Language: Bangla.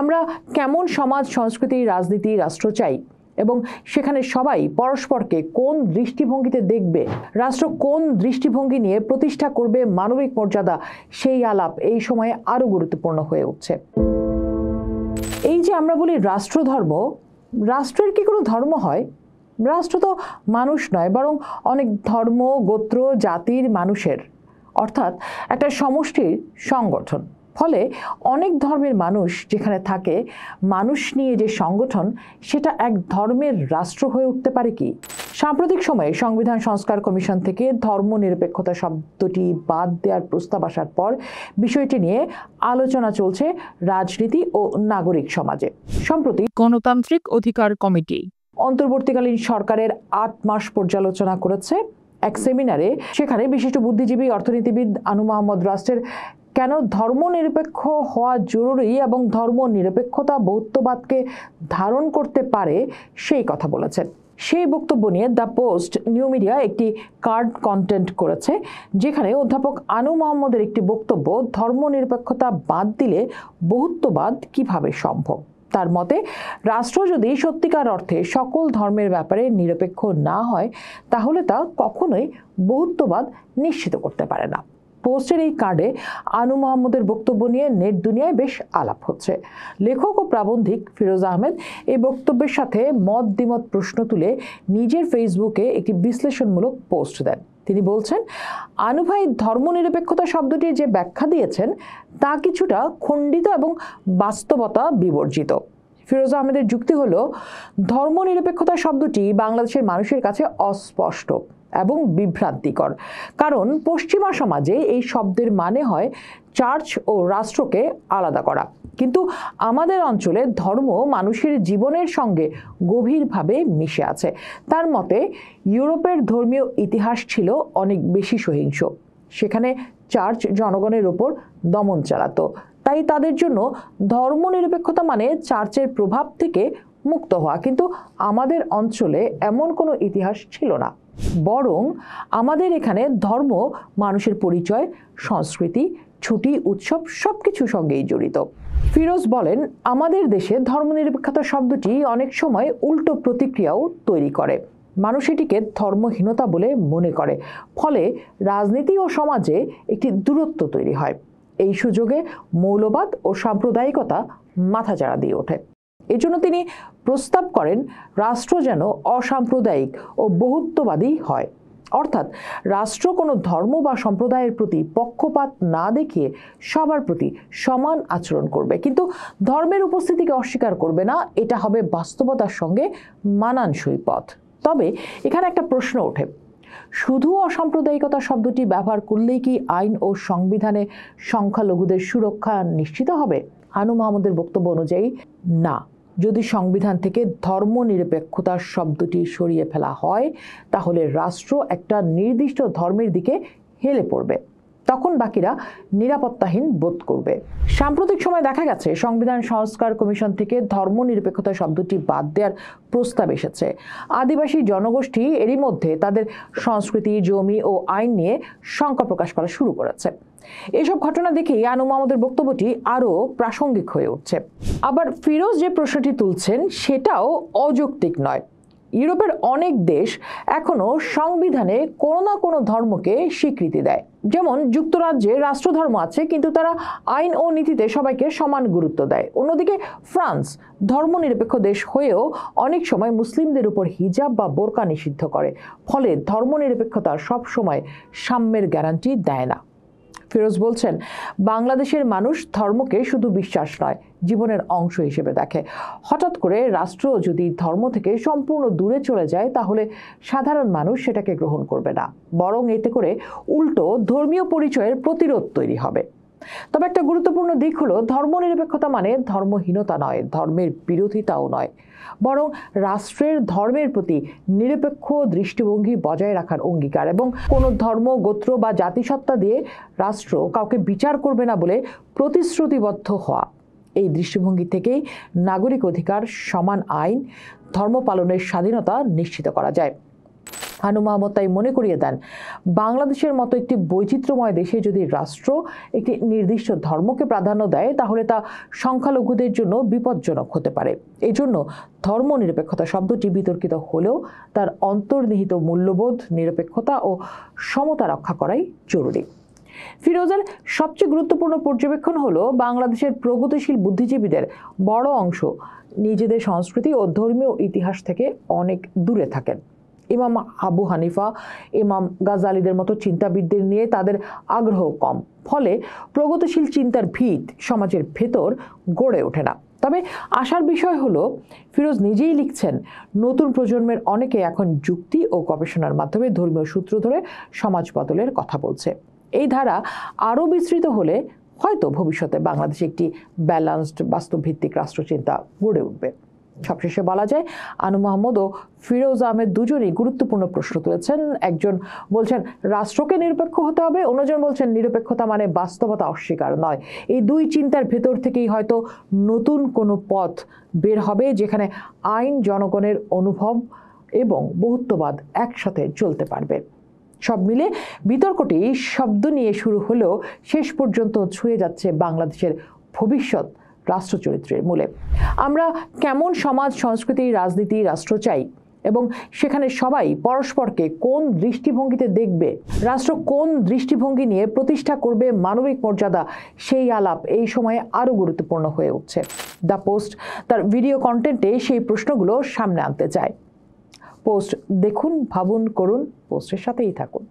আমরা কেমন সমাজ, সংস্কৃতি, রাজনীতি, রাষ্ট্র চাই এবং সেখানে সবাই পরস্পরকে কোন দৃষ্টিভঙ্গিতে দেখবে, রাষ্ট্র কোন দৃষ্টিভঙ্গি নিয়ে প্রতিষ্ঠা করবে মানবিক মর্যাদা, সেই আলাপ এই সময়ে আরো গুরুত্বপূর্ণ হয়ে উঠছে। এই যে আমরা বলি রাষ্ট্রধর্ম, রাষ্ট্রের কি কোনো ধর্ম হয়? রাষ্ট্র তো মানুষ নয়, বরং অনেক ধর্ম, গোত্র, জাতির মানুষের, অর্থাৎ একটা সমষ্টির সংগঠন। ফলে অনেক ধর্মের মানুষ যেখানে থাকে, মানুষ নিয়ে যে সংগঠন, সেটা এক ধর্মের রাষ্ট্র হয়ে উঠতে পারে কি? সাম্প্রতিক সময়ে সংবিধান সংস্কার কমিশন থেকে ধর্মনিরপেক্ষতা শব্দটি বাদ দেওয়ার প্রস্তাব আসার পর বিষয়টি নিয়ে আলোচনা চলছে রাজনীতি ও নাগরিক সমাজে। সম্প্রতি গণতান্ত্রিক অধিকার কমিটি অন্তর্বর্তীকালীন সরকারের ৮ মাস পর্যালোচনা করেছে এক সেমিনারে। সেখানে বিশিষ্ট বুদ্ধিজীবী অর্থনীতিবিদ আনু মোহাম্মদ রাষ্ট্রের কেন ধর্মনিরপেক্ষ হওয়া জরুরি এবং ধর্মনিরপেক্ষতা বহুত্ববাদকে ধারণ করতে পারে সেই কথা বলেছেন। সেই বক্তব্য নিয়ে দ্য পোস্ট নিউ মিডিয়া একটি কার্ড কন্টেন্ট করেছে, যেখানে অধ্যাপক আনু মোহাম্মদের একটি বক্তব্য ধর্মনিরপেক্ষতা বাদ দিলে বহুত্ববাদ কিভাবে সম্ভব। তার মতে, রাষ্ট্র যদি সত্যিকার অর্থে সকল ধর্মের ব্যাপারে নিরপেক্ষ না হয়, তাহলে তা কখনোই বহুত্ববাদ নিশ্চিত করতে পারে না। পোস্টের এই কার্ডে আনু মোহাম্মদের বক্তব্য নিয়ে নেট দুনিয়ায় বেশ আলাপ হচ্ছে। লেখক ও প্রাবন্ধিক ফিরোজ আহমেদ এই বক্তব্যের সাথে মত দ্বিমত প্রশ্ন তুলে নিজের ফেসবুকে একটি বিশ্লেষণমূলক পোস্ট দেন। তিনি বলছেন, আনু ভাই ধর্মনিরপেক্ষতা শব্দটি যে ব্যাখ্যা দিয়েছেন তা কিছুটা খণ্ডিত এবং বাস্তবতা বিবর্জিত। ফিরোজ আহমেদের যুক্তি হলো, ধর্মনিরপেক্ষতা শব্দটি বাংলাদেশের মানুষের কাছে অস্পষ্ট এবং বিভ্রান্তিকর, কারণ পশ্চিমা সমাজে এই শব্দের মানে হয় চার্চ ও রাষ্ট্রকে আলাদা করা। কিন্তু আমাদের অঞ্চলে ধর্ম মানুষের জীবনের সঙ্গে গভীরভাবে মিশে আছে। তার মতে, ইউরোপের ধর্মীয় ইতিহাস ছিল অনেক বেশি সহিংস। সেখানে চার্চ জনগণের ওপর দমন চালাতো। তাই তাদের জন্য ধর্মনিরপেক্ষতা মানে চার্চের প্রভাব থেকে মুক্ত হওয়া। কিন্তু আমাদের অঞ্চলে এমন কোনো ইতিহাস ছিল না, বরং আমাদের এখানে ধর্ম মানুষের পরিচয়, সংস্কৃতি, ছুটি, উৎসব সবকিছুর সঙ্গেই জড়িত। ফিরোজ বলেন, আমাদের দেশে ধর্মনিরপেক্ষতা শব্দটি অনেক সময় উল্টো প্রতিক্রিয়াও তৈরি করে। মানুষ এটিকে ধর্মহীনতা বলে মনে করে, ফলে রাজনীতি ও সমাজে একটি দূরত্ব তৈরি হয়। এই সুযোগে মৌলবাদ ও সাম্প্রদায়িকতা মাথাচাড়া দিয়ে ওঠে। এজন্য তিনি প্রস্তাব করেন, রাষ্ট্র যেন অসাম্প্রদায়িক ও বহুত্ববাদী হয়, অর্থাৎ রাষ্ট্র কোনো ধর্ম বা সম্প্রদায়ের প্রতি পক্ষপাত না দেখিয়ে সবার প্রতি সমান আচরণ করবে, কিন্তু ধর্মের উপস্থিতিকে অস্বীকার করবে না। এটা হবে বাস্তবতার সঙ্গে মানানসই পথ। তবে এখানে একটা প্রশ্ন ওঠে, শুধু অসাম্প্রদায়িকতা শব্দটি ব্যবহার করলেই কি আইন ও সংবিধানে সংখ্যালঘুদের সুরক্ষা নিশ্চিত হবে? আনু মোহাম্মদের বক্তব্য অনুযায়ী না। যদি সংবিধান থেকে ধর্মনিরপেক্ষতার শব্দটি সরিয়ে ফেলা হয়, তাহলে রাষ্ট্র একটা নির্দিষ্ট ধর্মের দিকে হেলে পড়বে। তখন বাকিরা নিরাপত্তাহীন বোধ করবে। সাম্প্রতিক সময় দেখা গেছে, সংবিধান সংস্কার কমিশন থেকে ধর্মনিরপেক্ষতা শব্দটি বাদ দেওয়ার প্রস্তাব এসেছে। আদিবাসী জনগোষ্ঠী এরই মধ্যে তাদের সংস্কৃতি, জমি ও আইন নিয়ে শঙ্কা প্রকাশ করা শুরু করেছে। এসব ঘটনা দেখেই আনু মোহাম্মদের বক্তব্যটি আরও প্রাসঙ্গিক হয়ে উঠছে। আবার ফিরোজ যে প্রশ্নটি তুলছেন সেটাও অযৌক্তিক নয়। ইউরোপের অনেক দেশ এখনো সংবিধানে কোনো না কোনো ধর্মকে স্বীকৃতি দেয়। যেমন যুক্তরাজ্যে রাষ্ট্রধর্ম আছে, কিন্তু তারা আইন ও নীতিতে সবাইকে সমান গুরুত্ব দেয়। অন্যদিকে ফ্রান্স ধর্মনিরপেক্ষ দেশ হয়েও অনেক সময় মুসলিমদের উপর হিজাব বা বোরকা নিষিদ্ধ করে। ফলে ধর্মনিরপেক্ষতা সব সময় সাম্যের গ্যারান্টি দেয় না। ফিরোজ বলছেন, বাংলাদেশের মানুষ ধর্মকে শুধু বিশ্বাস নয়, জীবনের অংশ হিসেবে দেখে। হঠাৎ করে রাষ্ট্র যদি ধর্ম থেকে সম্পূর্ণ দূরে চলে যায়, তাহলে সাধারণ মানুষ সেটাকে গ্রহণ করবে না, বরং এতে করে উল্টো ধর্মীয় পরিচয়ের প্রতিরোধ তৈরি হবে। তবে একটা গুরুত্বপূর্ণ দিক হলো, ধর্মনিরপেক্ষতা মানে ধর্মহীনতা নয়, ধর্মের বিরোধিতাও নয়, বরং রাষ্ট্রের ধর্মের প্রতি নিরপেক্ষ দৃষ্টিভঙ্গি বজায় রাখার অঙ্গীকার এবং কোনো ধর্ম, গোত্র বা জাতিসত্তা দিয়ে রাষ্ট্র কাউকে বিচার করবে না বলে প্রতিশ্রুতিবদ্ধ হওয়া। এই দৃষ্টিভঙ্গি থেকেই নাগরিক অধিকার, সমান আইন, ধর্ম পালনের স্বাধীনতা নিশ্চিত করা যায়। হানু মাহমুদ তাই মনে করিয়ে দেন, বাংলাদেশের মতো একটি বৈচিত্র্যময় দেশে যদি রাষ্ট্র একটি নির্দিষ্ট ধর্মকে প্রাধান্য দেয় তাহলে তা সংখ্যালঘুদের জন্য বিপজ্জনক হতে পারে। এজন্য ধর্মনিরপেক্ষতা শব্দটি বিতর্কিত হলেও তার অন্তর্নিহিত মূল্যবোধ, নিরপেক্ষতা ও সমতা রক্ষা করাই জরুরি। ফিরোজের সবচেয়ে গুরুত্বপূর্ণ পর্যবেক্ষণ হলো, বাংলাদেশের প্রগতিশীল বুদ্ধিজীবীদের বড় অংশ নিজেদের সংস্কৃতি ও ধর্মীয় ইতিহাস থেকে অনেক দূরে থাকেন। ইমাম আবু হানিফা, ইমাম গাজালিদের মতো চিন্তাবিদদের নিয়ে তাদের আগ্রহ কম, ফলে প্রগতিশীল চিন্তার ভিত সমাজের ভেতর গড়ে ওঠে না। তবে আশার বিষয় হলো, ফিরোজ নিজেই লিখছেন, নতুন প্রজন্মের অনেকে এখন যুক্তি ও গবেষণার মাধ্যমে ধর্মীয় সূত্র ধরে সমাজ বদলের কথা বলছে। এই ধারা আরও বিস্তৃত হলে হয়তো ভবিষ্যতে বাংলাদেশে একটি ব্যালান্সড বাস্তবভিত্তিক রাষ্ট্রচিন্তা গড়ে উঠবে। সবশেষে বলা যায়, আনু মাহমুদ ও ফিরোজ আহমেদ দুজনেই গুরুত্বপূর্ণ প্রশ্ন তুলেছেন। একজন বলছেন রাষ্ট্রকে নিরপেক্ষ হতে হবে, অন্যজন বলছেন নিরপেক্ষতা মানে বাস্তবতা অস্বীকার নয়। এই দুই চিন্তার ভেতর থেকেই হয়তো নতুন কোনো পথ বের হবে, যেখানে আইন, জনগণের অনুভব এবং বহুত্ববাদ একসাথে চলতে পারবে। সব মিলে বিতর্কটি শব্দ নিয়ে শুরু হলেও শেষ পর্যন্ত ছুঁয়ে যাচ্ছে বাংলাদেশের ভবিষ্যৎ রাষ্ট্রচরিত্রের মূলে। আমরা কেমন সমাজ, সংস্কৃতি, রাজনীতি, রাষ্ট্র চাই এবং সেখানে সবাই পরস্পরকে কোন দৃষ্টিভঙ্গিতে দেখবে, রাষ্ট্র কোন দৃষ্টিভঙ্গি নিয়ে প্রতিষ্ঠা করবে মানবিক মর্যাদা, সেই আলাপ এই সময়ে আরও গুরুত্বপূর্ণ হয়ে উঠছে। দ্য পোস্ট তার ভিডিও কন্টেন্টে সেই প্রশ্নগুলো সামনে আনতে চায়। পোস্ট দেখুন, ভাবুন, করুন, পোস্টের সাথেই থাকুন।